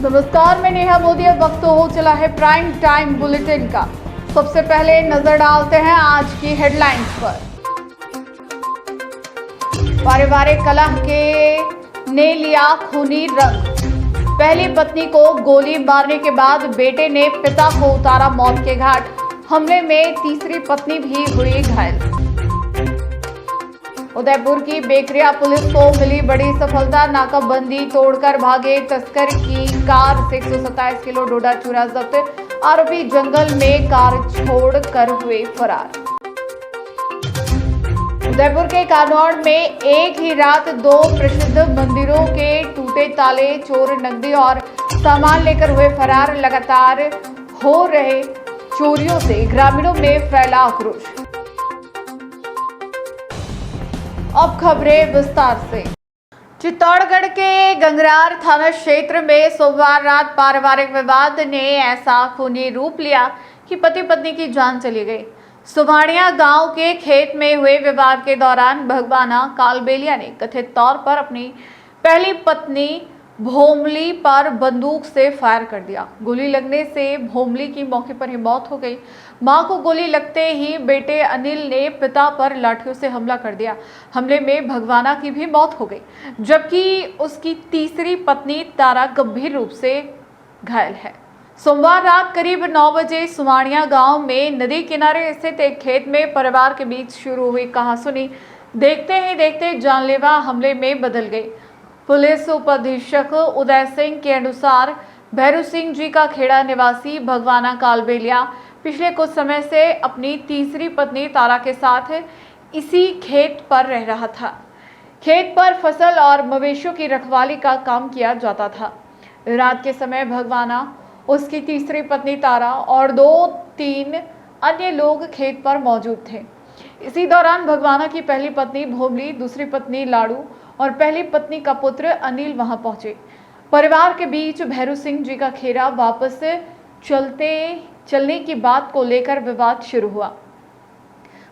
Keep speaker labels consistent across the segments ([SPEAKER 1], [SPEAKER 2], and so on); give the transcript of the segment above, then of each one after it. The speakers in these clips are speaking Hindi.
[SPEAKER 1] नमस्कार, मैं नेहा मोदी। अब वक्त हो चला है प्राइम टाइम बुलेटिन का। सबसे पहले नजर डालते हैं आज की हेडलाइंस पर। पारिवारिक कलह के ने लिया खूनी रंग। पहली पत्नी को गोली मारने के बाद बेटे ने पिता को उतारा मौत के घाट। हमले में तीसरी पत्नी भी हुई घायल। उदयपुर की बेकरिया पुलिस को मिली बड़ी सफलता। नाकाबंदी तोड़कर भागे तस्कर की कार से 127 किलो डोडा चूरा जब्त। आरोपी जंगल में कार छोड़कर हुए फरार। उदयपुर के कानौड़ में एक ही रात दो प्रसिद्ध मंदिरों के टूटे ताले, चोर नकदी और सामान लेकर हुए फरार। लगातार हो रहे चोरियों से ग्रामीणों में फैला आक्रोश। अब खबरें विस्तार से। चित्तौड़गढ़ के गंगरार थाना क्षेत्र में सोमवार रात पारिवारिक विवाद ने ऐसा खूनी रूप लिया कि पति पत्नी की जान चली गई। सुभाणिया गांव के खेत में हुए विवाद के दौरान भगवाना कालबेलिया ने कथित तौर पर अपनी पहली पत्नी भोमली पर बंदूक से फायर कर दिया। गोली लगने से भोमली की मौके पर ही मौत हो गई। मां को गोली लगते ही बेटे अनिल ने पिता पर लाठियों से हमला कर दिया। हमले में भगवाना की भी मौत हो गई, जबकि उसकी तीसरी पत्नी तारा गंभीर रूप से घायल है। सोमवार रात करीब 9 बजे सुमाणिया गांव में नदी किनारे स्थित एक खेत में परिवार के बीच शुरू हुई कहासुनी देखते ही देखते जानलेवा हमले में बदल गई। पुलिस उपाधीक्षक उदय सिंह के अनुसार भैरू सिंह जी का खेड़ा निवासी भगवाना कालबेलिया पिछले कुछ समय से अपनी तीसरी पत्नी तारा के साथ इसी खेत पर रह रहा था। खेत पर फसल और मवेशियों की रखवाली का काम किया जाता था। रात के समय भगवाना, उसकी तीसरी पत्नी तारा और 2-3 अन्य लोग खेत पर मौजूद थे। इसी दौरान भगवाना की पहली पत्नी भोमली, दूसरी पत्नी लाडू और पहली पत्नी का पुत्र अनिल वहां पहुंचे। परिवार के बीच भैरू सिंह जी का खेरा वापस चलने की बात को लेकर विवाद शुरू हुआ।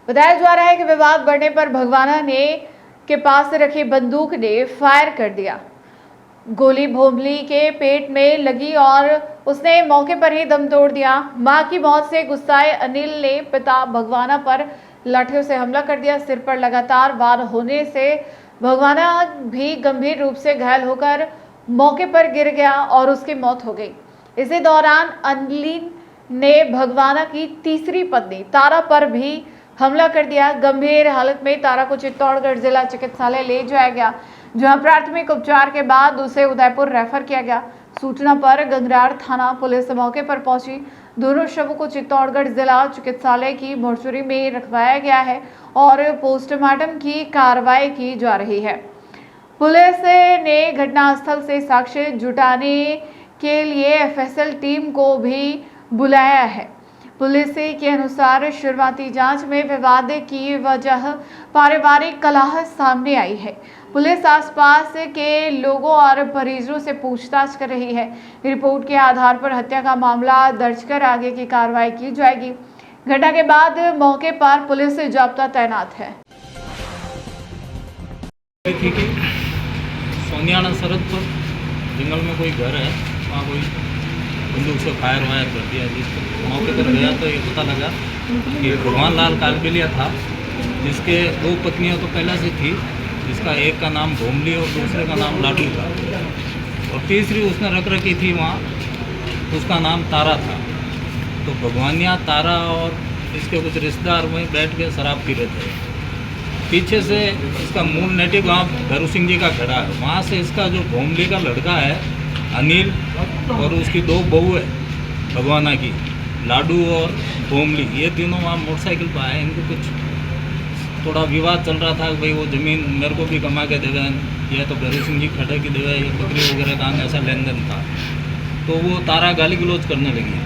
[SPEAKER 1] बताया जा रहा है कि विवाद बढ़ने पर भगवाना ने के पास रखी बंदूक ने फायर कर दिया। गोली भोमली के पेट में लगी और उसने मौके पर ही दम तोड़ दिया। मां की मौत से गुस्साए अनिल ने पिता भगवाना पर लाठियों से हमला कर दिया। सिर पर लगातार वार होने से भगवाना भी गंभीर रूप से घायल होकर मौके पर गिर गया और उसकी मौत हो गई। इसी दौरान अनिल ने भगवाना की तीसरी पत्नी तारा पर भी हमला कर दिया। गंभीर हालत में तारा को चित्तौड़गढ़ जिला चिकित्सालय ले जाया गया, जहां प्राथमिक उपचार के बाद उसे उदयपुर रेफर किया गया। सूचना पर गंगरार थाना पुलिस मौके पर पहुंची। दोनों शवों को चित्तौड़गढ़ जिला चिकित्सालय की मोर्चरी में रखवाया गया है और पोस्टमार्टम की कार्रवाई की जा रही है। पुलिस ने घटनास्थल से साक्ष्य जुटाने के लिए एफएसएल टीम को भी बुलाया है। पुलिस के अनुसार शुरुआती जांच में विवाद की वजह पारिवारिक कलह सामने आई है। पुलिस आसपास के लोगों और परिजनों से पूछताछ कर रही है। रिपोर्ट के आधार पर हत्या का मामला दर्ज कर आगे की कार्रवाई की जाएगी। घटना के बाद मौके पर पुलिस जाब्ता तैनात है।
[SPEAKER 2] सोनियाना सरहद पर जंगल में कोई घर है, वहाँ कोई बंदूक से फायर कर दिया। जिस मौके पर गया तो ये पता लगा कि भगवान लाल कालबेलिया था, जिसके 2 पत्नियां तो पहले से थी, जिसका एक का नाम भोमली और दूसरे का नाम लाडू था और तीसरी उसने रख रखी थी वहाँ, उसका नाम तारा था। तो भगवानिया तारा और इसके कुछ रिश्तेदार में बैठ के शराब पी रहे थे। पीछे से इसका मूल नेटिव वहाँ भैरू सिंह जी का खड़ा है। वहाँ से इसका जो भोमली का लड़का है अनिल और उसकी 2 बहू है भगवाना की, लाडू और भोमली, ये तीनों वहाँ मोटरसाइकिल पर आए। इनको कुछ थोड़ा विवाद चल रहा था कि भाई वो ज़मीन मेरे को भी कमा के देवे, या तो भैरू सिंह जी खड़े की देवे, या बकरी वगैरह का ऐसा लेन देन था। तो वो तारा गाली गलौज करने लगी।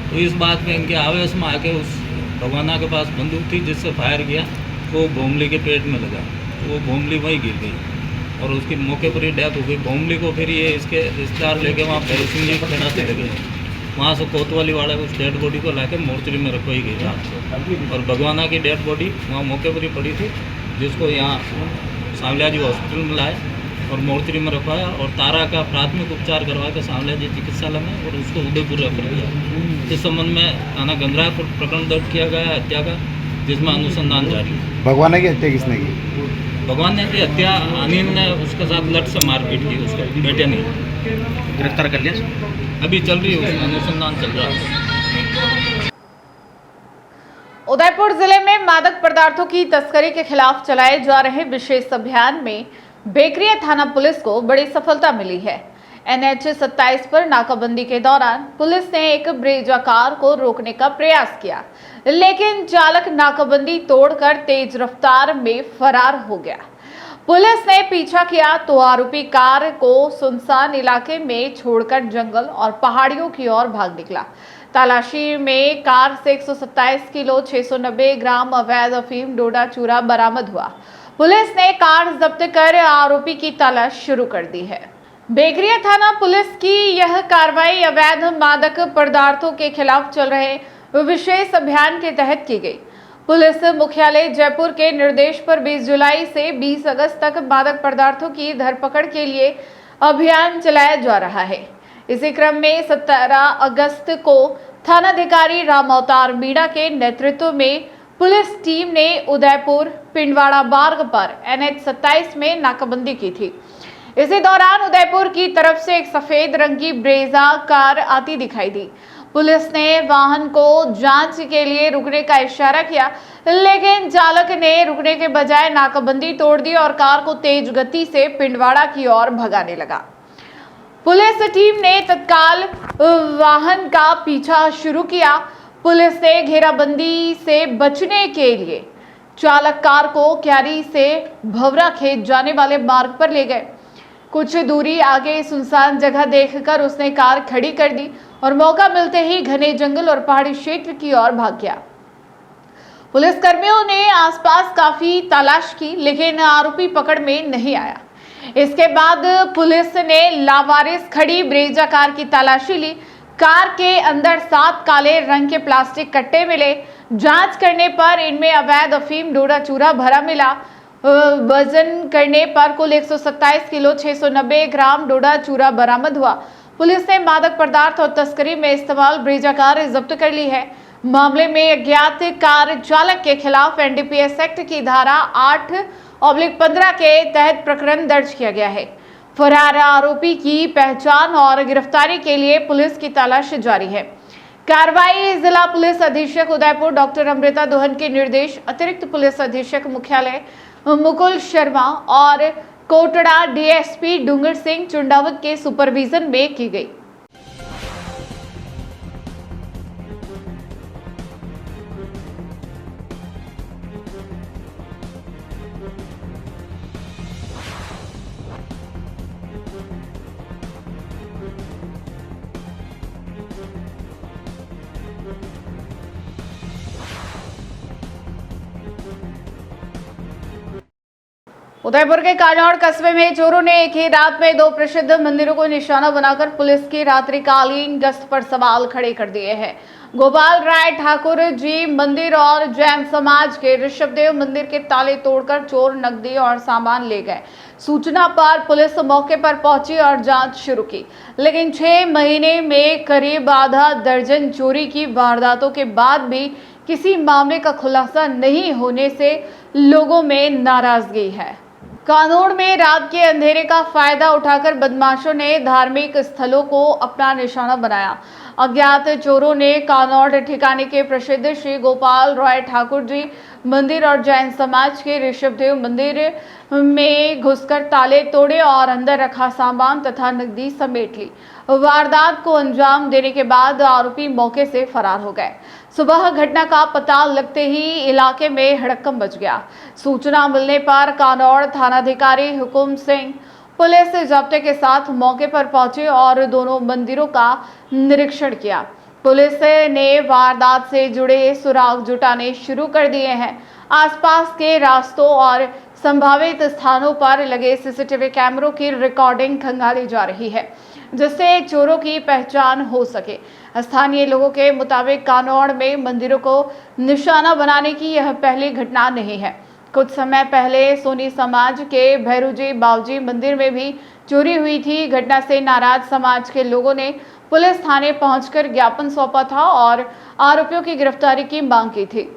[SPEAKER 2] तो इस बात में इनके आवेश में आके उस भगवाना के पास बंदूक थी, जिससे फायर किया, वो भोमली के पेट में लगा। तो वो भोमली वहीं गिर गई और उसकी मौके पर ही डेथ हो गई। भोमली को फिर ये इसके रिश्तेदार लेके वहाँ भैरू सिंह जी खड़ा से लगे, वहाँ से कोतवाली वाले उस डेड बॉडी को लाके मोर्चरी में रखवाई गई रात को। और भगवाना की डेड बॉडी वहाँ मौके पर ही पड़ी थी, जिसको यहाँ सांवलिया जी हॉस्पिटल में लाए और मोर्चरी में रखवाया और तारा का प्राथमिक उपचार करवा के सांवलिया जी चिकित्सालय में और उसको उदयपुर रेफर किया। इस संबंध में थाना गंगराह पर प्रकरण दर्ज किया गया है हत्या का, जिसमें अनुसंधान जारी है।
[SPEAKER 3] भगवान ने की हत्या किसने की?
[SPEAKER 2] भगवान ने की हत्या अनिल ने उसके साथ लट से मारपीट की, उसके बेटे ने।
[SPEAKER 3] गिरफ्तार कर लिया?
[SPEAKER 2] अभी चल रही है, उसमें अनुसंधान चल रहा है।
[SPEAKER 1] उदयपुर जिले में मादक पदार्थों की तस्करी के खिलाफ चलाए जा रहे विशेष अभियान में बेकरिया थाना पुलिस को बड़ी सफलता मिली है। NH 27 पर नाकाबंदी के दौरान पुलिस ने एक ब्रेजा कार को रोकने का प्रयास किया, लेकिन चालक नाकाबंदी तोड़कर तेज रफ्तार में फरार हो गया। पुलिस ने पीछा किया तो आरोपी कार को सुनसान इलाके में छोड़कर जंगल और पहाड़ियों की ओर भाग निकला। तलाशी में कार से 127 किलो 690 ग्राम अवैध अफीम डोडा चूरा बरामद हुआ। पुलिस ने कार जब्त कर आरोपी की तलाश शुरू कर दी है। बेकरिया थाना पुलिस की यह कार्रवाई अवैध मादक पदार्थों के खिलाफ चल रहे विशेष अभियान के तहत की गई। पुलिस मुख्यालय जयपुर के निर्देश पर 20 जुलाई से 20 अगस्त तक मादक पदार्थों की धरपकड़ के लिए अभियान चलाया जा रहा है। इसी क्रम में 17 अगस्त को थानाधिकारी राम अवतार मीणा के नेतृत्व में पुलिस टीम ने उदयपुर पिंडवाड़ा मार्ग पर NH 27 में नाकाबंदी की थी। इसी दौरान उदयपुर की तरफ से एक सफेद रंग की ब्रेजा कार आती दिखाई दी। पुलिस ने वाहन को जांच के लिए रुकने का इशारा किया, लेकिन चालक ने रुकने के बजाय नाकाबंदी तोड़ दी और कार को तेज गति से पिंडवाड़ा की ओर भगाने लगा। पुलिस टीम ने तत्काल वाहन का पीछा शुरू किया। पुलिस ने घेराबंदी से बचने के लिए चालक कार को क्यारी से भवरा खेत जाने वाले मार्ग पर ले गए। कुछ दूरी आगे सुनसान जगह देखकर उसने कार खड़ी कर दी और मौका मिलते ही घने जंगल और पहाड़ी क्षेत्र की ओर भाग गया। पुलिस कर्मियों ने आसपास काफी तलाश की, लेकिन आरोपी पकड़ में नहीं आया। इसके बाद पुलिस ने लावारिस खड़ी ब्रेजा कार की तलाशी ली। कार के अंदर 7 काले रंग के प्लास्टिक कट्टे मिले। जांच करने पर इनमें अवैध अफीम डोडा चूरा भरा मिला। वजन करने पर कुल 127 किलो 690 ग्राम डोडा चूरा बरामद हुआ। पुलिस ने मादक पदार्थ और तस्करी में इस्तेमाल ब्रेजा कार जब्त कर ली है। मामले में अज्ञात कार चालक के खिलाफ NDPS एक्ट की धारा 8/15 के तहत प्रकरण दर्ज किया गया है। फरार आरोपी की पहचान और गिरफ्तारी के लिए पुलिस की तलाश जारी है। कार्रवाई जिला पुलिस अधीक्षक उदयपुर डॉक्टर अमृता दोहन के निर्देश, अतिरिक्त पुलिस अधीक्षक मुख्यालय मुकुल शर्मा और कोटड़ा DSP डूंगर सिंह चुंडावत के सुपरविजन में की गई। उदयपुर के कानौड़ कस्बे में चोरों ने एक ही रात में 2 प्रसिद्ध मंदिरों को निशाना बनाकर पुलिस की रात्रिकालीन गश्त पर सवाल खड़े कर दिए हैं। गोपाल राय ठाकुर जी मंदिर और जैन समाज के ऋषभदेव मंदिर के ताले तोड़कर चोर नकदी और सामान ले गए। सूचना पर पुलिस मौके पर पहुंची और जांच शुरू की, लेकिन 6 महीने में करीब आधा दर्जन चोरी की वारदातों के बाद भी किसी मामले का खुलासा नहीं होने से लोगों में नाराजगी है। कानौड़ में रात के अंधेरे का फायदा उठाकर बदमाशों ने धार्मिक स्थलों को अपना निशाना बनाया। अज्ञात चोरों ने कानौड़ ठिकाने के प्रसिद्ध श्री गोपाल राय ठाकुर जी मंदिर और जैन समाज के ऋषभदेव मंदिर में घुसकर ताले तोड़े और अंदर रखा सामान तथा नकदी समेट ली। वारदात को अंजाम देने के बाद आरोपी मौके से फरार हो गए। सुबह घटना का पता लगते ही इलाके में हड़कंप मच गया। सूचना मिलने पर कानौड़ थानाधिकारी हुकुम सिंह पुलिस जब्ते के साथ मौके पर पहुंचे और दोनों मंदिरों का निरीक्षण किया। पुलिस ने वारदात से जुड़े सुराग जुटाने शुरू कर दिए हैं। आसपास के रास्तों और संभावित स्थानों पर लगे सीसीटीवी कैमरों की रिकॉर्डिंग खंगाली जा रही है, जिससे चोरों की पहचान हो सके। स्थानीय लोगों के मुताबिक कानौड़ में मंदिरों को निशाना बनाने की यह पहली घटना नहीं है। कुछ समय पहले सोनी समाज के भैरूजी बावजी मंदिर में भी चोरी हुई थी। घटना से नाराज समाज के लोगों ने पुलिस थाने पहुंचकर ज्ञापन सौंपा था और आरोपियों की गिरफ्तारी की मांग की थी।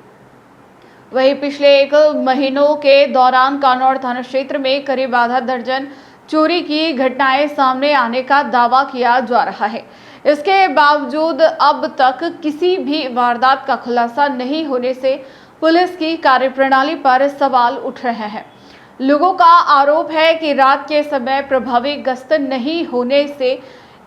[SPEAKER 1] वहीं पिछले 1 महीनों के दौरान कानौड़ थाना क्षेत्र में करीब आधा दर्जन चोरी की घटनाएं सामने आने का दावा किया जा रहा है। इसके बावजूद अब तक किसी भी वारदात का खुलासा नहीं होने से पुलिस की कार्यप्रणाली पर सवाल उठ रहे हैं। लोगों का आरोप है कि रात के समय प्रभावी गश्त नहीं होने से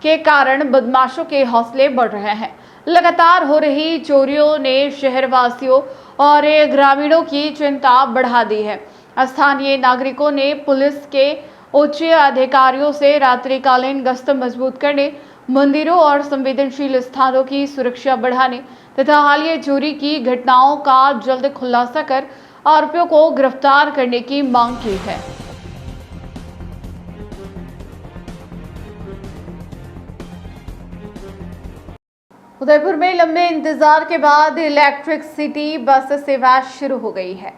[SPEAKER 1] के कारण बदमाशों के हौसले बढ़ रहे हैं। लगातार हो रही चोरियों ने शहरवासियों और ग्रामीणों की चिंता बढ़ा दी है। स्थानीय नागरिकों ने पुलिस के उच्च अधिकारियों से रात्रिकालीन गश्त मजबूत करने, मंदिरों और संवेदनशील स्थानों की सुरक्षा बढ़ाने तथा हालिया चोरी की घटनाओं का जल्द खुलासा कर आरोपियों को गिरफ्तार करने की मांग की है। उदयपुर में लंबे इंतजार के बाद इलेक्ट्रिक सिटी बस सेवा शुरू हो गई है।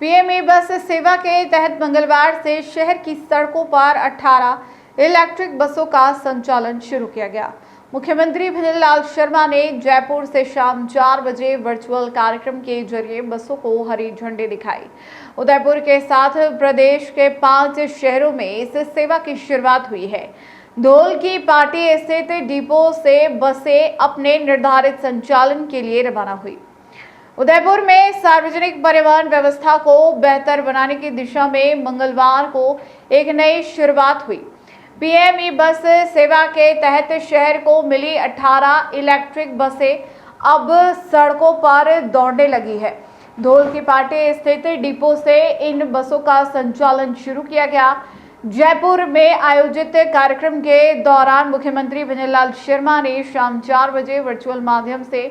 [SPEAKER 1] पीएम ई बस सेवा के तहत मंगलवार से शहर की सड़कों पर 18 इलेक्ट्रिक बसों का संचालन शुरू किया गया। मुख्यमंत्री भंवरलाल शर्मा ने जयपुर से शाम 4 बजे वर्चुअल कार्यक्रम के जरिए बसों को हरी झंडी दिखाई। उदयपुर के साथ प्रदेश के 5 शहरों में इस सेवा की शुरुआत हुई है। धौल की पार्टी स्थित डिपो से बसें अपने निर्धारित संचालन के लिए रवाना हुई। उदयपुर में सार्वजनिक परिवहन व्यवस्था को बेहतर बनाने की दिशा में मंगलवार को एक नई शुरुआत हुई। पीएम ई बस सेवा के तहत शहर को मिली 18 इलेक्ट्रिक बसें अब सड़कों पर दौड़ने लगी है। धौल की पार्टी स्थित डिपो से इन बसों का संचालन शुरू किया गया। जयपुर में आयोजित कार्यक्रम के दौरान मुख्यमंत्री भंवरलाल शर्मा ने शाम 4 बजे वर्चुअल माध्यम से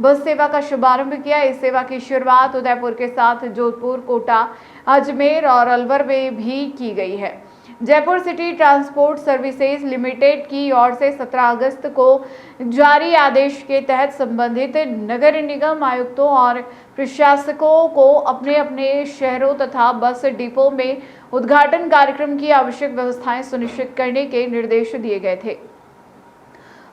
[SPEAKER 1] बस सेवा का शुभारंभ किया। इस सेवा की शुरुआत उदयपुर के साथ जोधपुर, कोटा, अजमेर और अलवर में भी की गई है। Jaipur city transport services limited की ओर से 17 अगस्त को जारी आदेश के तहत संबंधित नगर निगम आयुक्तों और प्रशासकों को अपने अपने शहरों तथा बस डिपो में उद्घाटन कार्यक्रम की आवश्यक व्यवस्थाएं सुनिश्चित करने के निर्देश दिए गए थे।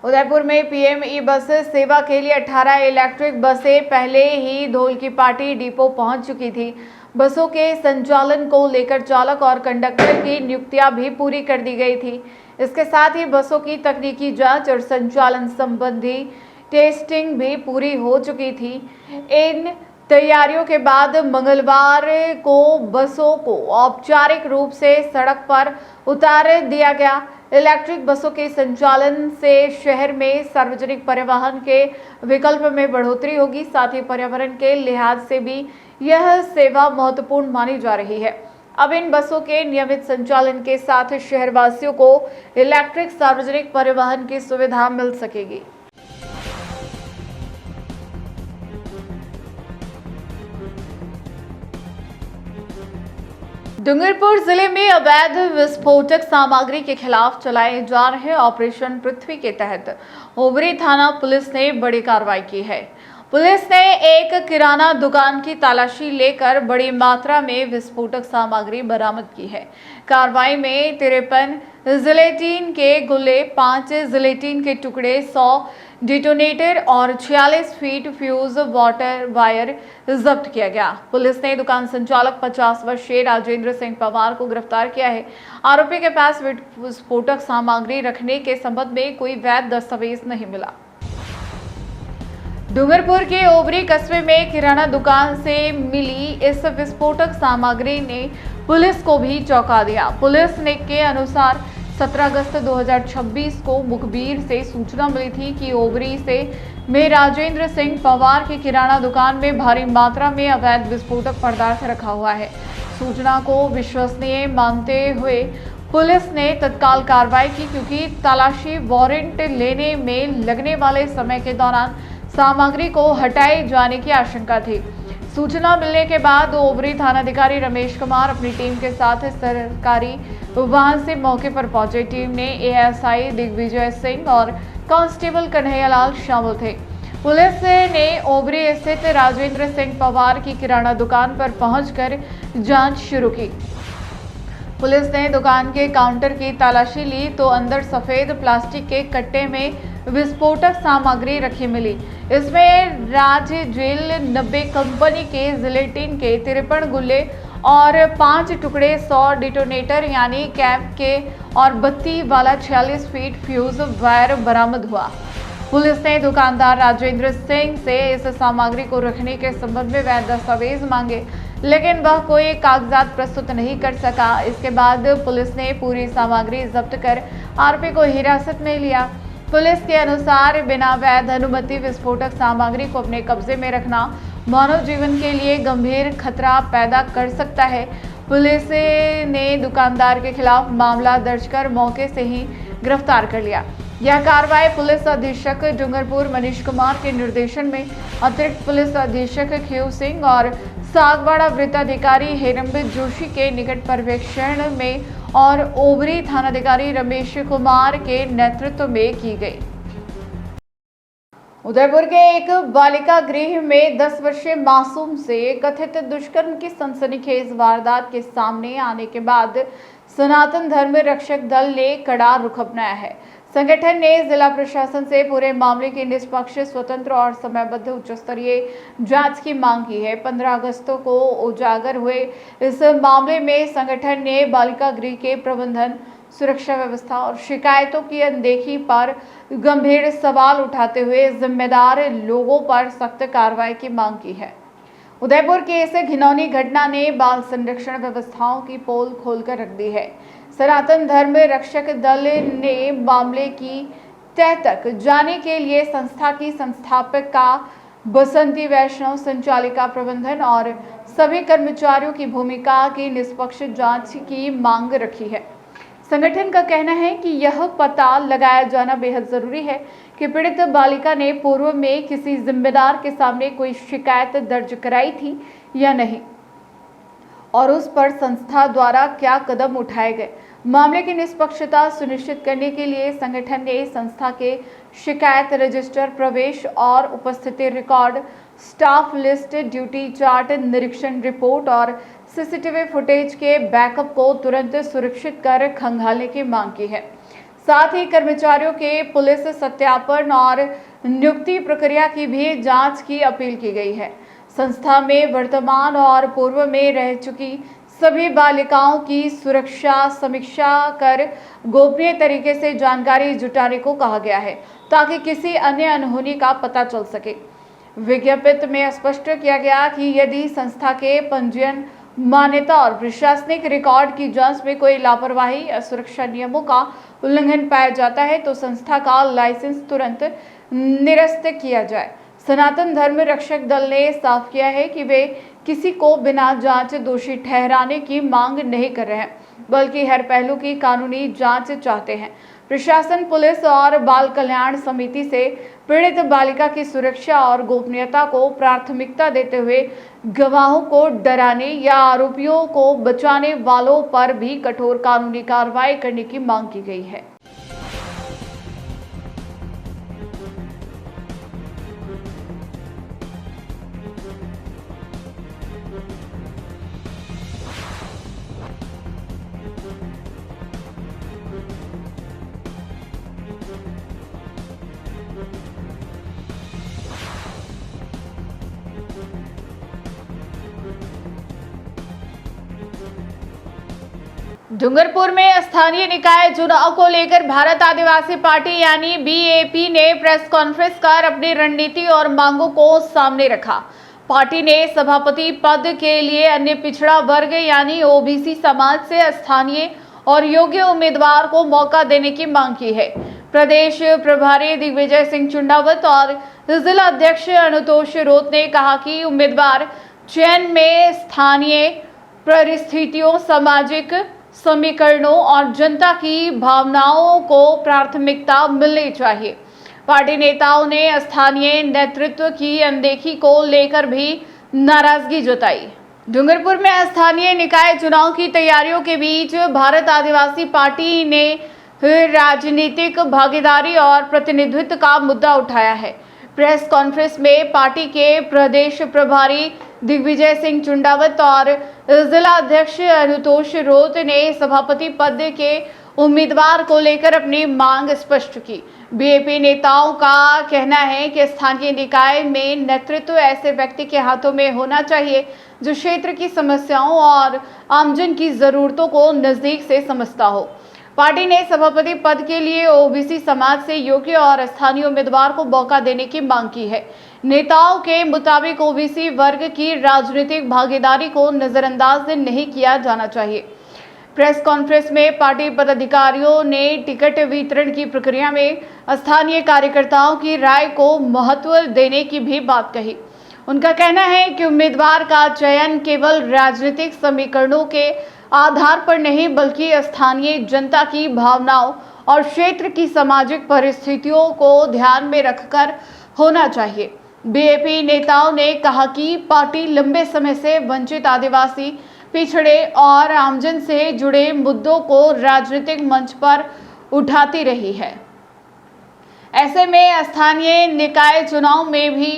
[SPEAKER 1] उदयपुर में पीएम ई बस सेवा के लिए 18 इलेक्ट्रिक बसें पहले ही धौल की पार्टी डिपो पहुंच चुकी थी। बसों के संचालन को लेकर चालक और कंडक्टर की नियुक्तियां भी पूरी कर दी गई थी। इसके साथ ही बसों की तकनीकी जांच और संचालन संबंधी टेस्टिंग भी पूरी हो चुकी थी। इन तैयारियों के बाद मंगलवार को बसों को औपचारिक रूप से सड़क पर उतार दिया गया। इलेक्ट्रिक बसों के संचालन से शहर में सार्वजनिक परिवहन के विकल्प में बढ़ोतरी होगी। साथ ही पर्यावरण के लिहाज से भी यह सेवा महत्वपूर्ण मानी जा रही है। अब इन बसों के नियमित संचालन के साथ शहरवासियों को इलेक्ट्रिक सार्वजनिक परिवहन की सुविधा मिल सकेगी। डूंगरपुर जिले में अवैध विस्फोटक सामग्री के खिलाफ चलाए जा रहे ऑपरेशन पृथ्वी के तहत ओबरी थाना पुलिस ने बड़ी कार्रवाई की है। पुलिस ने एक किराना दुकान की तलाशी लेकर बड़ी मात्रा में विस्फोटक सामग्री बरामद की है। कार्रवाई में 53 जिलेटिन के गोले, 5 जिलेटिन के टुकड़े, 100 डिटोनेटर और 46 फीट फ्यूज वाटर वायर जब्त किया गया। पुलिस ने दुकान संचालक 50 वर्षीय राजेंद्र सिंह पवार को गिरफ्तार किया है। आरोपी के पास विस्फोटक सामग्री रखने के संबंध में कोई वैध दस्तावेज नहीं मिला। डूंगरपुर के ओबरी कस्बे में किराना दुकान से मिली इस विस्फोटक सामग्री ने पुलिस को भी चौंका दिया। पुलिस ने के अनुसार 17 अगस्त 2026 को मुखबिर से सूचना मिली थी कि ओबरी से में राजेंद्र सिंह पवार की किराना दुकान में भारी मात्रा में अवैध विस्फोटक पदार्थ रखा हुआ है। सूचना को विश्वसनीय मानते हुए पुलिस ने तत्काल कार्रवाई की, क्योंकि तलाशी वारंट लेने में लगने वाले समय के दौरान सामग्री को हटाए जाने की आशंका थी। सूचना मिलने के बाद ओबरी थानाधिकारी रमेश कुमार अपनी टीम के साथ सरकारी वाहन से मौके पर पहुंचे। टीम ने एएसआई दिग्विजय सिंह और कांस्टेबल कन्हैयालाल शामिल थे। पुलिस ने ओबरी स्थित राजेंद्र सिंह पवार की किराना दुकान पर पहुंचकर जांच शुरू की। पुलिस ने दुकान के काउंटर की तलाशी ली तो अंदर सफेद प्लास्टिक के कट्टे में विस्फोटक सामग्री रखी मिली। इसमें राज जेल 90 कंपनी के जिलेटिन के 53 गुल्ले और 5 टुकड़े 100 डिटोनेटर यानी कैप के और बत्ती वाला 46 फीट फ्यूज वायर बरामद हुआ। पुलिस ने दुकानदार राजेंद्र सिंह से इस सामग्री को रखने के संबंध में वैध दस्तावेज मांगे, लेकिन वह कोई कागजात प्रस्तुत नहीं कर सका। इसके बाद पुलिस ने पूरी सामग्री जब्त कर आरोपी को हिरासत में लिया। पुलिस के अनुसार बिना वैध अनुमति विस्फोटक सामग्री को अपने कब्जे में रखना मानव जीवन के लिए गंभीर खतरा पैदा कर सकता है। पुलिस ने दुकानदार के खिलाफ मामला दर्ज कर मौके से ही गिरफ्तार कर लिया। यह कार्रवाई पुलिस अधीक्षक डूंगरपुर मनीष कुमार के निर्देशन में अतिरिक्त पुलिस अधीक्षक खेव सिंह और सागवाड़ा वृत्ताधिकारी हेरम्बित जोशी के निकट पर्यवेक्षण में और ओबरी थानाधिकारी रमेश कुमार के नेतृत्व में की गई। उदयपुर के एक बालिका गृह में 10 वर्षीय मासूम से कथित दुष्कर्म की सनसनीखेज वारदात के सामने आने के बाद सनातन धर्म रक्षक दल ने कड़ा रुख अपनाया है। संगठन ने जिला प्रशासन से पूरे मामले की निष्पक्ष, स्वतंत्र और समयबद्ध उच्च स्तरीय जांच की मांग की है। 15 अगस्त को उजागर हुए इस मामले में संगठन ने बालिका गृह के प्रबंधन, सुरक्षा व्यवस्था और शिकायतों की अनदेखी पर गंभीर सवाल उठाते हुए जिम्मेदार लोगों पर सख्त कार्रवाई की मांग की है। उदयपुर की इस घिनौनी घटना ने बाल संरक्षण व्यवस्थाओं की पोल खोलकर रख दी है। सनातन धर्म रक्षक दल ने मामले की तह तक जाने के लिए संस्था की संस्थापका बसंती वैष्णव, संचालिका प्रबंधन और सभी कर्मचारियों की भूमिका की निष्पक्ष जांच की मांग रखी है। संगठन का कहना है कि यह पता लगाया जाना बेहद जरूरी है कि पीड़ित बालिका ने पूर्व में किसी जिम्मेदार के सामने कोई शिकायत दर्ज कराई थी या नहीं और उस पर संस्था द्वारा क्या कदम उठाए गए। मामले की निष्पक्षता सुनिश्चित करने के लिए संगठन ने संस्था के शिकायत रजिस्टर, प्रवेश और उपस्थिति record, staff list, duty chart, निरीक्षण रिपोर्ट और सीसीटीवी फुटेज के बैकअप को तुरंत सुरक्षित कर खंगालने की मांग की है। साथ ही कर्मचारियों के पुलिस सत्यापन और नियुक्ति प्रक्रिया की भी जांच की अपील की गई है। संस्था में वर्तमान और पूर्व में रह चुकी सभी बालिकाओं की सुरक्षा समीक्षा कर गोपनीय तरीके से जानकारी जुटाने को कहा गया है ताकि किसी अन्य अनहोनी का पता चल सके। विज्ञप्ति में स्पष्ट किया गया कि यदि संस्था के पंजीयन, मान्यता और प्रशासनिक रिकॉर्ड की जांच में कोई लापरवाही या सुरक्षा नियमों का उल्लंघन पाया जाता है तो संस्था का लाइसेंस तुरंत निरस्त किया जाए। सनातन धर्म रक्षक दल ने साफ किया है कि वे किसी को बिना जांच दोषी ठहराने की मांग नहीं कर रहे हैं, बल्कि हर पहलू की कानूनी जांच चाहते हैं। प्रशासन, पुलिस और बाल कल्याण समिति से पीड़ित बालिका की सुरक्षा और गोपनीयता को प्राथमिकता देते हुए गवाहों को डराने या आरोपियों को बचाने वालों पर भी कठोर कानूनी कार्रवाई करने की मांग की गई है। डूंगरपुर में स्थानीय निकाय चुनाव को लेकर भारत आदिवासी पार्टी यानी बीएपी ने प्रेस कॉन्फ्रेंस कर अपनी रणनीति और मांगों को सामने रखा। पार्टी ने सभापति पद के लिए अन्य पिछड़ा वर्ग यानी ओबीसी समाज से स्थानीय और योग्य उम्मीदवार को मौका देने की मांग की है। प्रदेश प्रभारी दिग्विजय सिंह चुंडावत और जिला अध्यक्ष अनुतोष रोत ने कहा कि उम्मीदवार चयन में स्थानीय परिस्थितियों, सामाजिक समीकरणों और जनता की भावनाओं को प्राथमिकता मिलनी चाहिए। पार्टी नेताओं ने स्थानीय नेतृत्व की अनदेखी को लेकर भी नाराजगी जताई। डूंगरपुर में स्थानीय निकाय चुनाव की तैयारियों के बीच भारत आदिवासी पार्टी ने राजनीतिक भागीदारी और प्रतिनिधित्व का मुद्दा उठाया है। प्रेस कॉन्फ्रेंस में पार्टी के प्रदेश प्रभारी दिग्विजय सिंह चुंडावत और जिला अध्यक्ष अनुतोष रोत ने सभापति पद के उम्मीदवार को लेकर अपनी मांग स्पष्ट की। बीएपी नेताओं का कहना है कि स्थानीय निकाय में नेतृत्व ऐसे व्यक्ति के हाथों में होना चाहिए जो क्षेत्र की समस्याओं और आमजन की जरूरतों को नजदीक से समझता हो। पार्टी ने सभापति पद के लिए ओबीसी समाज से योग्य और स्थानीय उम्मीदवार को मौका देने की मांग की है। नेताओं के मुताबिक ओबीसी वर्ग की राजनीतिक भागीदारी को नजरअंदाज नहीं किया जाना चाहिए। प्रेस कॉन्फ्रेंस में पार्टी पदाधिकारियों ने टिकट वितरण की प्रक्रिया में स्थानीय कार्यकर्ताओं की राय को महत्व देने की भी बात कही। उनका कहना है कि उम्मीदवार का चयन केवल राजनीतिक समीकरणों के आधार पर नहीं बल्कि स्थानीय जनता की भावनाओं और क्षेत्र की सामाजिक परिस्थितियों को ध्यान में रखकर होना चाहिए। बीएपी नेताओं ने कहा कि पार्टी लंबे समय से वंचित, आदिवासी, पिछड़े और आमजन से जुड़े मुद्दों को राजनीतिक मंच पर उठाती रही है। ऐसे में स्थानीय निकाय चुनाव में भी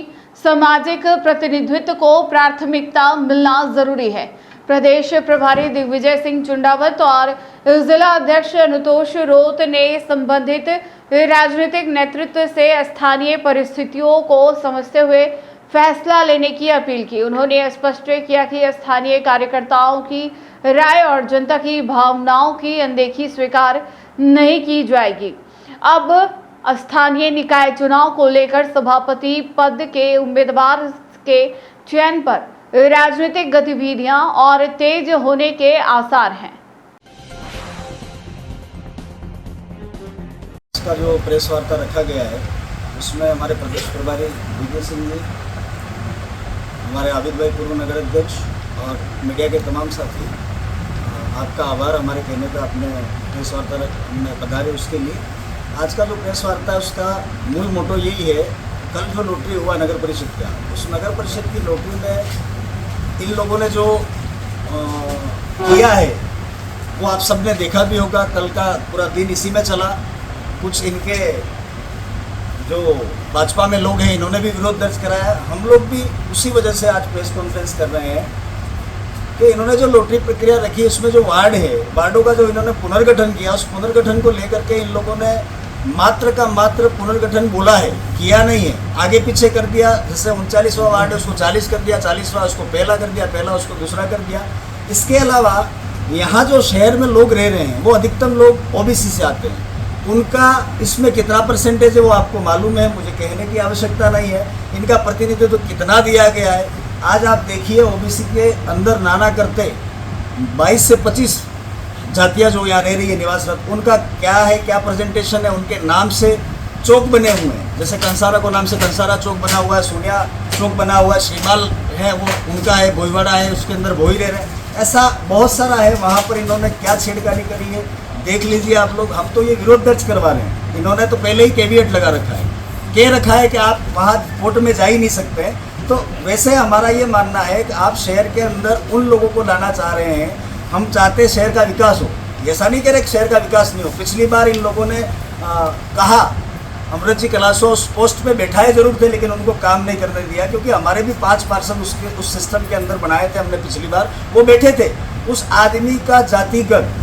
[SPEAKER 1] सामाजिक प्रतिनिधित्व को प्राथमिकता मिलना जरूरी है। प्रदेश प्रभारी दिग्विजय सिंह चुंडावत और जिला अध्यक्ष अनुतोष रोत ने संबंधित राजनीतिक नेतृत्व से स्थानीय परिस्थितियों को समझते हुए फैसला लेने की अपील की। उन्होंने स्पष्ट किया कि स्थानीय कार्यकर्ताओं की राय और जनता की भावनाओं की अनदेखी स्वीकार नहीं की जाएगी। अब स्थानीय निकाय चुनाव को लेकर सभापति पद के उम्मीदवार के चयन पर राजनीतिक गतिविधियां और तेज होने के आसार हैं।
[SPEAKER 4] इसका जो प्रेस वार्ता रखा गया है उसमें हमारे प्रदेश प्रभारी दिग्विजय सिंह जी, हमारे आबिद भाई पूर्व नगर अध्यक्ष और मीडिया के तमाम साथी, आपका आभार हमारे कहने पर आपने प्रेस वार्ता में पधारे उसके लिए। आज का जो प्रेस वार्ता है उसका मूल मोटो यही है, कल जो लॉटरी हुआ नगर परिषद का, उस नगर परिषद की लॉटरी में इन लोगों ने जो किया है वो आप सबने देखा भी होगा। कल का पूरा दिन इसी में चला। कुछ इनके जो भाजपा में लोग हैं इन्होंने भी विरोध दर्ज कराया। हम लोग भी उसी वजह से आज प्रेस कॉन्फ्रेंस कर रहे हैं कि इन्होंने जो लॉटरी प्रक्रिया रखी है उसमें जो वार्ड है, वार्डों का जो इन्होंने पुनर्गठन किया, उस पुनर्गठन को लेकर के इन लोगों ने मात्र का मात्र पुनर्गठन बोला है, किया नहीं है। आगे पीछे कर दिया, जैसे 39वां वार्ड है उसको 40 कर दिया, 40वां उसको पहला कर दिया, पहला उसको दूसरा कर दिया। इसके अलावा यहाँ जो शहर में लोग रह रहे हैं वो अधिकतम लोग ओबीसी से आते हैं। उनका इसमें कितना परसेंटेज है वो आपको मालूम है, मुझे कहने की आवश्यकता नहीं है। इनका प्रतिनिधित्व कितना दिया गया है आज आप देखिए। ओबीसी के अंदर नाना करते 22 से 25 जातियाँ जो यहाँ रह रही है निवासरत, उनका क्या है, क्या प्रेजेंटेशन है। उनके नाम से चौक बने हुए हैं, जैसे कंसारा को नाम से कंसारा चौक बना हुआ है, सोनिया चौक बना हुआ है, श्रीमाल है वो उनका है, भोईवाड़ा है उसके अंदर भोई रह रहे हैं। ऐसा बहुत सारा है। वहाँ पर इन्होंने क्या छेड़खानी करी है देख लीजिए आप लोग। हम तो ये विरोध दर्ज करवा रहे हैं। इन्होंने तो पहले ही कैविएट लगा रखा है, कह रखा है कि आप वहाँ कोर्ट में जा ही नहीं सकते। तो वैसे हमारा ये मानना है कि आप शहर के अंदर उन लोगों को लाना चाह रहे हैं। हम चाहते हैं शहर का विकास हो, ऐसा नहीं कह रहे कि शहर का विकास नहीं हो। पिछली बार इन लोगों ने कहा अमृत जी कलाशो उस पोस्ट पे बैठाए जरूर थे लेकिन उनको काम नहीं करने दिया, क्योंकि हमारे भी 5 पार्षद उस सिस्टम के अंदर बनाए थे हमने पिछली बार, वो बैठे थे। उस आदमी का जातिगत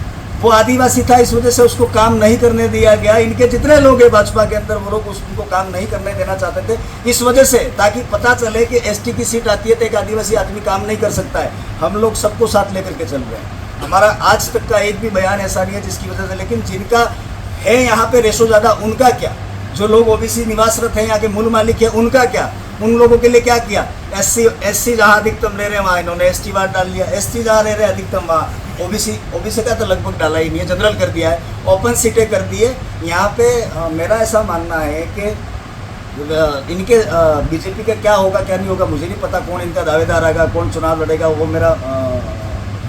[SPEAKER 4] वो आदिवासी था, इस वजह से उसको काम नहीं करने दिया गया। इनके जितने लोग हैं भाजपा के अंदर वो लोग उनको काम नहीं करने देना चाहते थे इस वजह से, ताकि पता चले कि एसटी की सीट आती है तो एक आदिवासी आदमी काम नहीं कर सकता है। हम लोग सबको साथ लेकर के चल रहे हैं। हमारा आज तक का एक भी बयान ऐसा नहीं है जिसकी वजह से। लेकिन जिनका है यहाँ पे रेशो ज़्यादा, उनका क्या? जो लोग ओबीसी निवासरत हैं यहाँ के मूल मालिक है, उनका क्या? उन लोगों के लिए क्या किया? एससी जहाँ अधिकतम ले रहे हैं वहाँ इन्होंने एसटी वार्ड डाल दिया। एसटी जहाँ रह रहे हैं अधिकतम वहाँ ओबीसी का तो लगभग डाला ही नहीं है, जनरल कर दिया है, ओपन सीटें कर दिए। यहाँ पे मेरा ऐसा मानना है कि इनके बीजेपी का क्या होगा क्या नहीं होगा मुझे नहीं पता, कौन इनका दावेदार आएगा, कौन चुनाव लड़ेगा, वो मेरा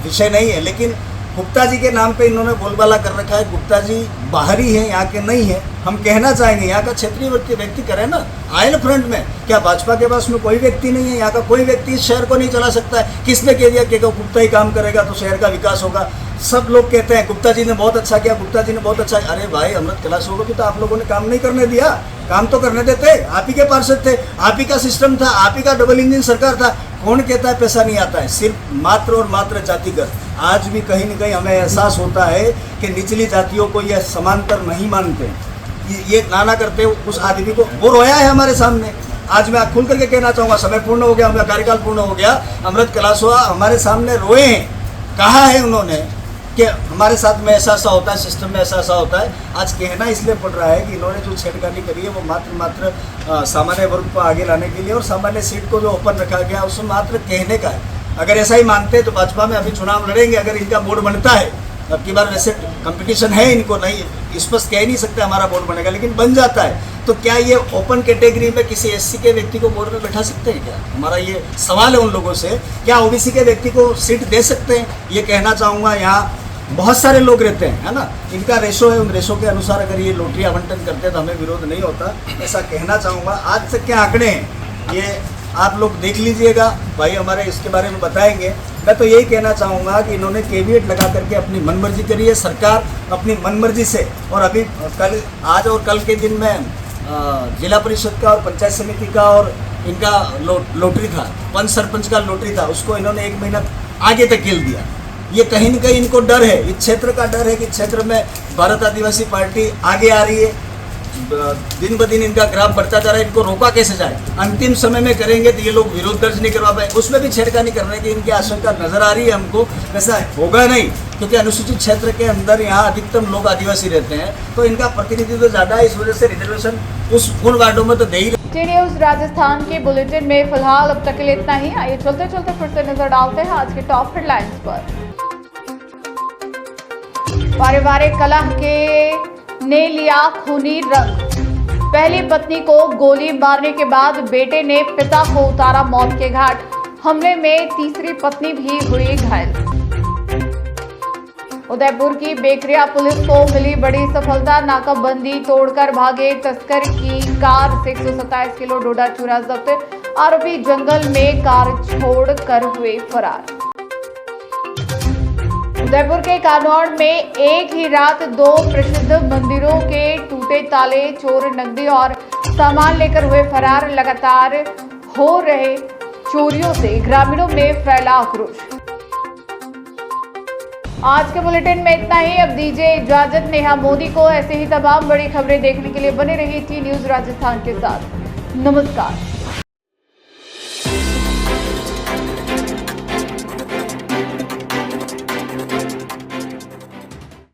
[SPEAKER 4] विषय नहीं है। लेकिन गुप्ता जी के नाम पे इन्होंने बोलबाला कर रखा है। गुप्ता जी बाहरी हैं, यहाँ के नहीं है। हम कहना चाहेंगे यहाँ का क्षेत्रीय व्यक्ति करे ना, आए ना फ्रंट में। क्या भाजपा के पास में कोई व्यक्ति नहीं है? यहाँ का कोई व्यक्ति इस शहर को नहीं चला सकता है? किसने कह दिया कि गुप्ता ही काम करेगा तो शहर का विकास होगा? सब लोग कहते हैं गुप्ता जी ने बहुत अच्छा किया, गुप्ता जी ने बहुत अच्छा। अरे भाई, अमृत कैलाशों को भी तो आप लोगों ने काम नहीं करने दिया। काम तो करने देते, आप ही के पार्षद थे, आप ही का सिस्टम था, आप ही का डबल इंजन सरकार था। कौन कहता है पैसा नहीं आता है? सिर्फ मात्र और मात्र जातिगत। आज भी कहीं न कहीं हमें एहसास होता है कि निचली जातियों को यह समांतर नहीं मानते। ये नाना करते उस आदमी को, वो रोया है हमारे सामने। आज मैं खुल करके कहना चाहूँगा, समय पूर्ण हो गया, मेरा कार्यकाल पूर्ण हो गया। अमृत कैलाशवा हमारे सामने रोए हैं, कहा है उन्होंने कि हमारे साथ में ऐसा होता है, सिस्टम में ऐसा होता है। आज कहना इसलिए पड़ रहा है कि इन्होंने जो छेड़खानी करी है वो मात्र सामान्य वर्ग को आगे लाने के लिए और सामान्य सीट को जो ओपन रखा गया उसमें मात्र कहने का है। अगर ऐसा ही मानते तो भाजपा में अभी चुनाव लड़ेंगे। अगर इनका बोर्ड बनता है, अब की बार वैसे कंपटीशन है इनको, नहीं स्पष्ट कह नहीं सकते हमारा बोर्ड बनेगा, लेकिन बन जाता है तो क्या ये ओपन कैटेगरी में किसी एससी के व्यक्ति को बोर्ड में बैठा सकते हैं क्या? हमारा ये सवाल है उन लोगों से। क्या ओबीसी के व्यक्ति को सीट दे सकते हैं? ये कहना चाहूँगा। यहाँ बहुत सारे लोग रहते हैं, है ना, इनका रेशो है, उन रेशो के अनुसार अगर ये लॉटरी आवंटन करते हैं तो हमें विरोध नहीं होता, ऐसा कहना चाहूँगा। आज तक के आंकड़े हैं, ये आप लोग देख लीजिएगा, भाई हमारे इसके बारे में बताएंगे। मैं तो यही कहना चाहूँगा कि इन्होंने कैविएट लगा करके अपनी मनमर्जी करी है, सरकार अपनी मनमर्जी से। और अभी कल, आज और कल के दिन में जिला परिषद का और पंचायत समिति का और इनका लॉटरी था, पंच सरपंच का लॉटरी था, उसको इन्होंने 1 महीना आगे तक खेल दिया। ये कहीं न कहीं इनको डर है, इस क्षेत्र का डर है कि क्षेत्र में भारत आदिवासी पार्टी आगे आ रही है, दिन ब दिन इनका ग्राफ बढ़ता जा रहा है, इनको रोका कैसे जाए? अंतिम समय में करेंगे तो ये लोग विरोध दर्ज नहीं करवा पाए, उसमें भी छेड़खानी करने की इनकी आशंका नजर आ रही है हमको। वैसा होगा नहीं, क्योंकि अनुसूचित क्षेत्र के अंदर यहाँ अधिकतम लोग आदिवासी रहते हैं, तो इनका प्रतिनिधित्व ज़्यादा है, इस वजह से रिजर्वेशन उन वार्डों में तो दे ही।
[SPEAKER 1] टी न्यूज़ राजस्थान के बुलेटिन में फिलहाल अब तक के लिए इतना ही। आइए चलते चलते फिर से नजर डालते हैं आज के टॉप हेडलाइंस पर। पारिवारिक कलह के ने लिया खूनी रंग। पहली पत्नी को गोली मारने के बाद बेटे ने पिता को उतारा मौत के घाट। हमले में तीसरी पत्नी भी हुई घायल। उदयपुर की बेकरिया पुलिस को मिली बड़ी सफलता। नाकाबंदी तोड़कर भागे तस्कर की कार से 127 किलो डोडा चूरा जब्त। आरोपी जंगल में कार छोड़कर हुए फरार। उदयपुर के कानौड़ में एक ही रात 2 प्रसिद्ध मंदिरों के टूटे ताले, चोर नकदी और सामान लेकर हुए फरार। लगातार हो रहे चोरियों से ग्रामीणों में फैला आक्रोश। आज के बुलेटिन में इतना ही। अब दीजिए इजाजत नेहा मोदी को। ऐसे ही तमाम बड़ी खबरें देखने के लिए बने रहिए टी न्यूज़ राजस्थान के साथ। नमस्कार।